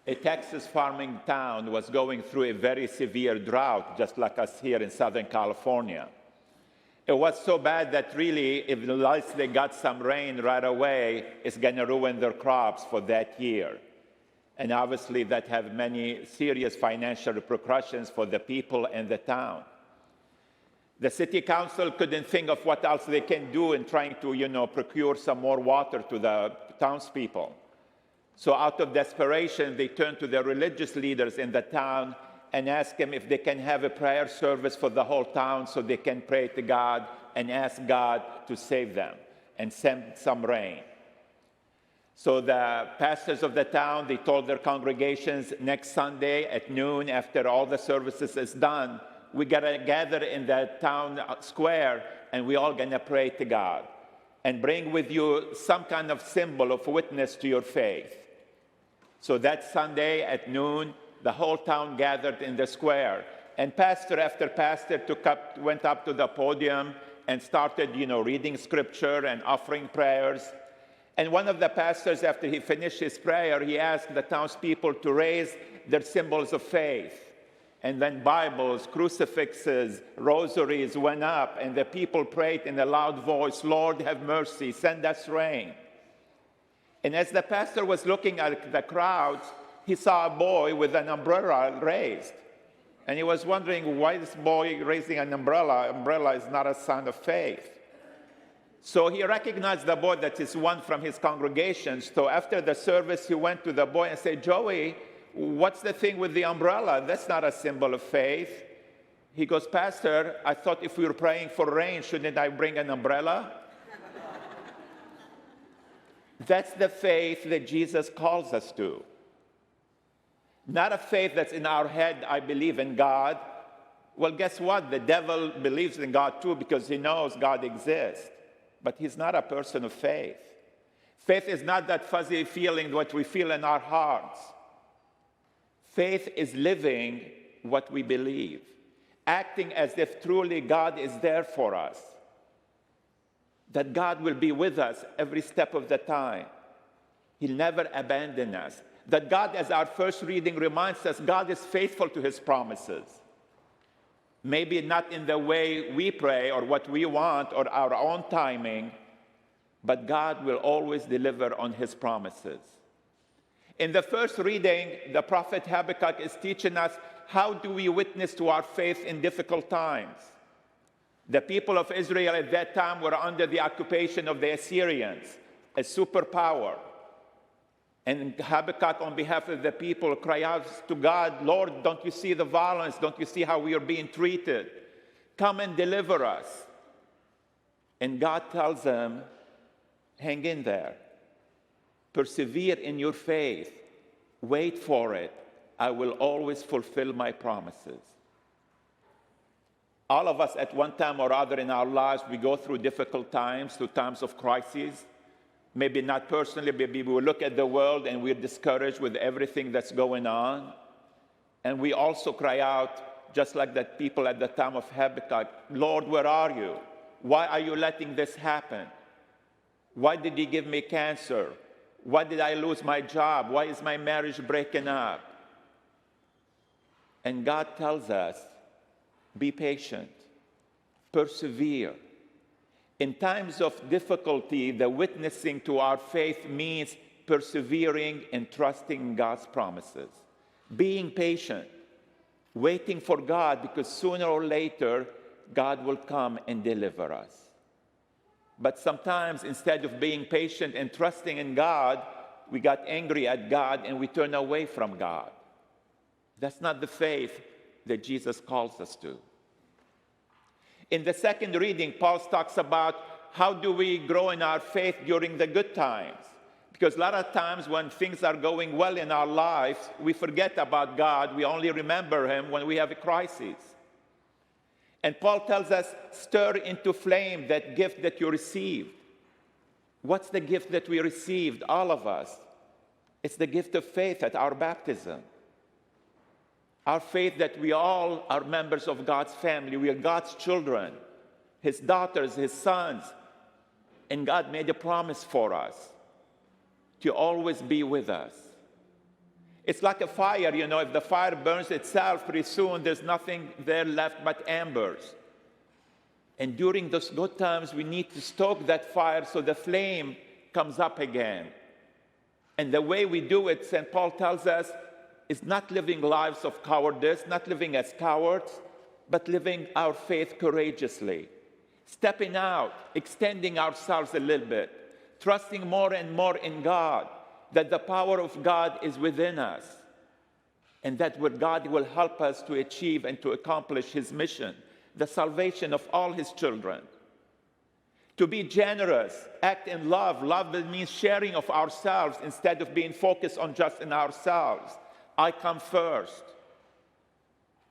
A Texas farming town was going through a very severe drought, just like us here in Southern California. It was so bad that really, if unless they got some rain right away, it's going to ruin their crops for that year. And obviously, that have many serious financial repercussions for the people and the town. The city council couldn't think of what else they can do in trying to, procure some more water to the townspeople. So out of desperation, they turned to the religious leaders in the town and asked them if they can have a prayer service for the whole town so they can pray to God and ask God to save them and send some rain. So the pastors of the town, they told their congregations, next Sunday at noon, after all the services is done, we got to gather in the town square and we all going to pray to God and bring with you some kind of symbol of witness to your faith. So that Sunday at noon, the whole town gathered in the square. And pastor after pastor went up to the podium and started, reading scripture and offering prayers. And one of the pastors, after he finished his prayer, he asked the townspeople to raise their symbols of faith. And then Bibles, crucifixes, rosaries went up, and the people prayed in a loud voice, "Lord, have mercy, send us rain." And as the pastor was looking at the crowds, he saw a boy with an umbrella raised. And he was wondering why this boy raising an umbrella. Umbrella is not a sign of faith. So he recognized the boy that is one from his congregation. So after the service, he went to the boy and said, "Joey, what's the thing with the umbrella? That's not a symbol of faith." He goes, "Pastor, I thought if we were praying for rain, shouldn't I bring an umbrella?" That's the faith that Jesus calls us to. Not a faith that's in our head, I believe in God. Well, guess what? The devil believes in God too because he knows God exists. But he's not a person of faith. Faith is not that fuzzy feeling what we feel in our hearts. Faith is living what we believe, acting as if truly God is there for us, that God will be with us every step of the time. He'll never abandon us. That God, as our first reading reminds us, God is faithful to his promises. Maybe not in the way we pray or what we want or our own timing, but God will always deliver on his promises. In the first reading, the prophet Habakkuk is teaching us how do we witness to our faith in difficult times. The people of Israel at that time were under the occupation of the Assyrians, a superpower. And Habakkuk, on behalf of the people, cries out to God, "Lord, don't you see the violence? Don't you see how we are being treated? Come and deliver us." And God tells them, hang in there. Persevere in your faith. Wait for it. I will always fulfill my promises. All of us at one time or other in our lives, we go through difficult times, through times of crises. Maybe not personally, maybe we look at the world and we're discouraged with everything that's going on. And we also cry out, just like that people at the time of Habakkuk, "Lord, where are you? Why are you letting this happen? Why did you give me cancer? Why did I lose my job? Why is my marriage breaking up?" And God tells us, be patient, persevere. In times of difficulty, the witnessing to our faith means persevering and trusting in God's promises. Being patient, waiting for God, because sooner or later, God will come and deliver us. But sometimes, instead of being patient and trusting in God, we got angry at God and we turn away from God. That's not the faith that Jesus calls us to. In the second reading, Paul talks about how do we grow in our faith during the good times. Because a lot of times when things are going well in our lives, we forget about God. We only remember him when we have a crisis. And Paul tells us, stir into flame that gift that you received. What's the gift that we received, all of us? It's the gift of faith at our baptism. Our faith that we all are members of God's family. We are God's children, his daughters, his sons. And God made a promise for us to always be with us. It's like a fire, if the fire burns itself, pretty soon there's nothing there left but embers. And during those good times, we need to stoke that fire so the flame comes up again. And the way we do it, St. Paul tells us, is not living lives of cowardice, not living as cowards, but living our faith courageously. Stepping out, extending ourselves a little bit, trusting more and more in God, that the power of God is within us, and that God will help us to achieve and to accomplish His mission, the salvation of all His children. To be generous, act in love. Love means sharing of ourselves instead of being focused on just in ourselves. I come first.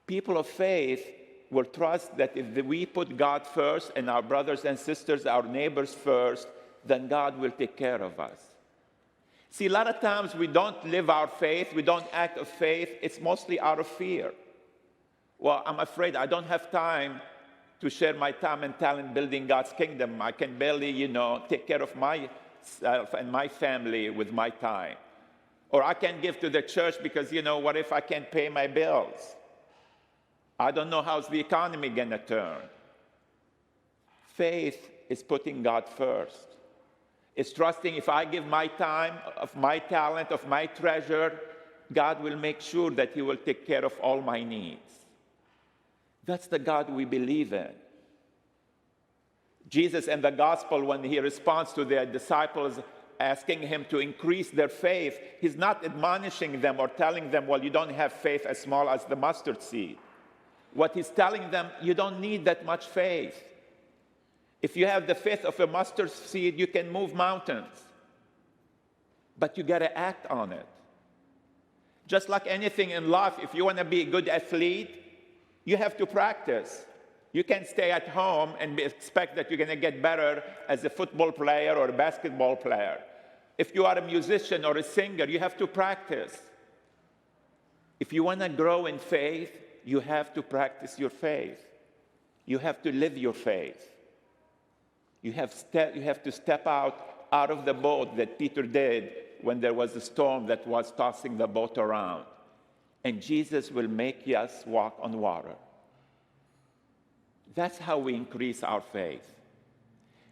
People of faith will trust that if we put God first and our brothers and sisters, our neighbors first, then God will take care of us. See, a lot of times we don't live our faith, we don't act of faith, it's mostly out of fear. Well, I'm afraid I don't have time to share my time and talent building God's kingdom. I can barely, take care of myself and my family with my time. Or I can't give to the church because, what if I can't pay my bills? I don't know how's the economy going to turn. Faith is putting God first. It's trusting if I give my time, of my talent, of my treasure, God will make sure that He will take care of all my needs. That's the God we believe in. Jesus in the gospel, when He responds to the disciples asking Him to increase their faith, He's not admonishing them or telling them, well, you don't have faith as small as the mustard seed. What He's telling them, you don't need that much faith. If you have the faith of a mustard seed, you can move mountains. But you got to act on it. Just like anything in life, if you want to be a good athlete, you have to practice. You can't stay at home and expect that you're going to get better as a football player or a basketball player. If you are a musician or a singer, you have to practice. If you want to grow in faith, you have to practice your faith. You have to live your faith. You have to step out of the boat that Peter did when there was a storm that was tossing the boat around. And Jesus will make us walk on water. That's how we increase our faith.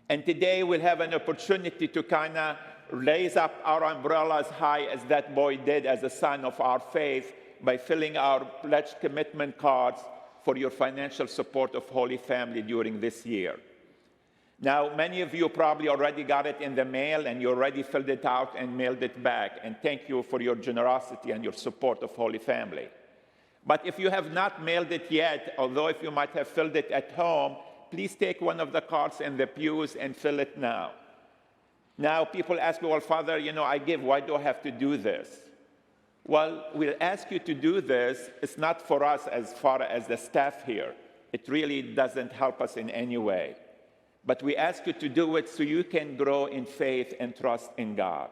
And today we'll have an opportunity to kind of raise up our umbrella as high as that boy did as a sign of our faith by filling our pledge commitment cards for your financial support of Holy Family during this year. Now, many of you probably already got it in the mail and you already filled it out and mailed it back. And thank you for your generosity and your support of Holy Family. But if you have not mailed it yet, although if you might have filled it at home, please take one of the cards in the pews and fill it now. Now, people ask me, well, Father, I give. Why do I have to do this? Well, we'll ask you to do this. It's not for us as far as the staff here. It really doesn't help us in any way. But we ask you to do it so you can grow in faith and trust in God.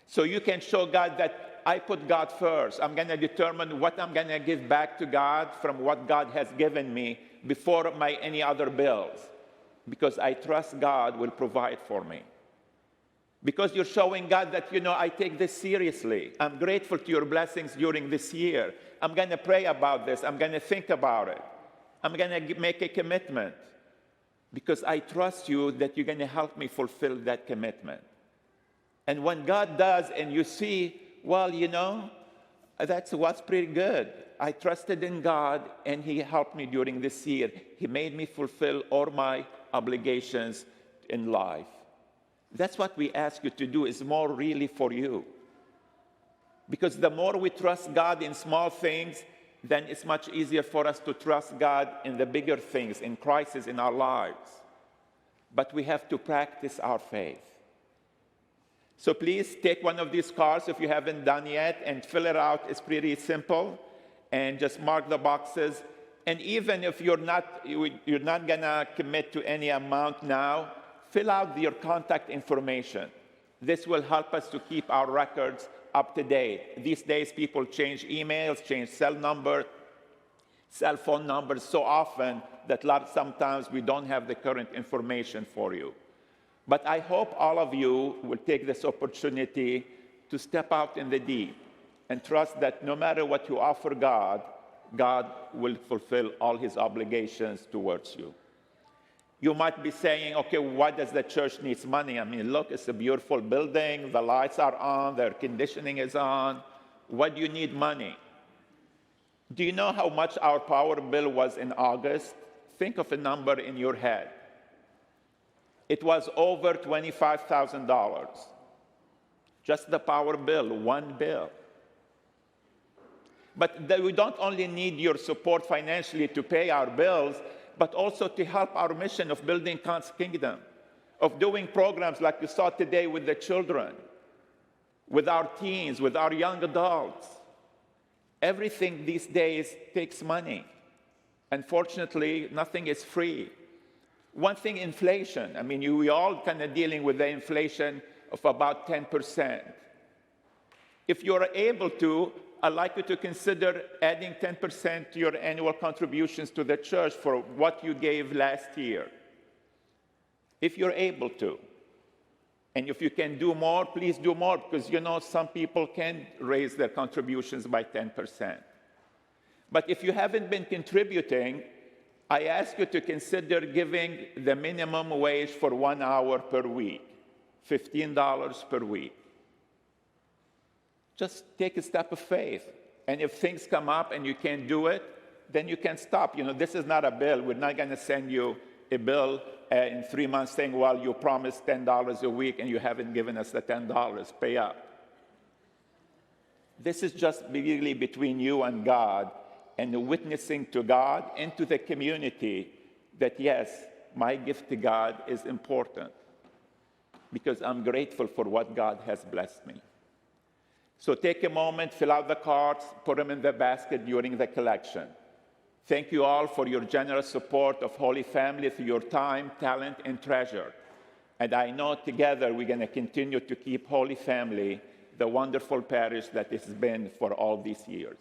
So you can show God that I put God first. I'm going to determine what I'm going to give back to God from what God has given me before my any other bills. Because I trust God will provide for me. Because you're showing God that, I take this seriously. I'm grateful to your blessings during this year. I'm going to pray about this. I'm going to think about it. I'm going to make a commitment. Because I trust you that you're going to help me fulfill that commitment. And when God does and you see, well, that's what's pretty good. I trusted in God and He helped me during this year. He made me fulfill all my obligations in life. That's what we ask you to do, is more really for you. Because the more we trust God in small things, then it's much easier for us to trust God in the bigger things, in crises in our lives. But we have to practice our faith. So please take one of these cards if you haven't done yet and fill it out. It's pretty simple. And just mark the boxes. And even if you're not going to commit to any amount now, fill out your contact information. This will help us to keep our records up to date. These days, people change emails, change cell phone numbers so often that sometimes we don't have the current information for you. But I hope all of you will take this opportunity to step out in the deep and trust that no matter what you offer God, God will fulfill all his obligations towards you. You might be saying, okay, why does the church need money? I mean, look, it's a beautiful building, the lights are on, the air conditioning is on. Why do you need money? Do you know how much our power bill was in August? Think of a number in your head. It was over $25,000. Just the power bill, one bill. But we don't only need your support financially to pay our bills, but also to help our mission of building God's kingdom, of doing programs like you saw today with the children, with our teens, with our young adults. Everything these days takes money. Unfortunately, nothing is free. One thing, inflation. I mean, we all kind of dealing with the inflation of about 10%. If you're able to, I'd like you to consider adding 10% to your annual contributions to the church for what you gave last year. If you're able to. And if you can do more, please do more, because you know some people can raise their contributions by 10%. But if you haven't been contributing, I ask you to consider giving the minimum wage for 1 hour per week, $15 per week. Just take a step of faith. And if things come up and you can't do it, then you can stop. You know, this is not a bill. We're not going to send you a bill in 3 months saying, well, you promised $10 a week and you haven't given us the $10. Pay up. This is just really between you and God, and witnessing to God and to the community that, yes, my gift to God is important because I'm grateful for what God has blessed me. So take a moment, fill out the cards, put them in the basket during the collection. Thank you all for your generous support of Holy Family through your time, talent, and treasure. And I know together we're going to continue to keep Holy Family the wonderful parish that it's been for all these years.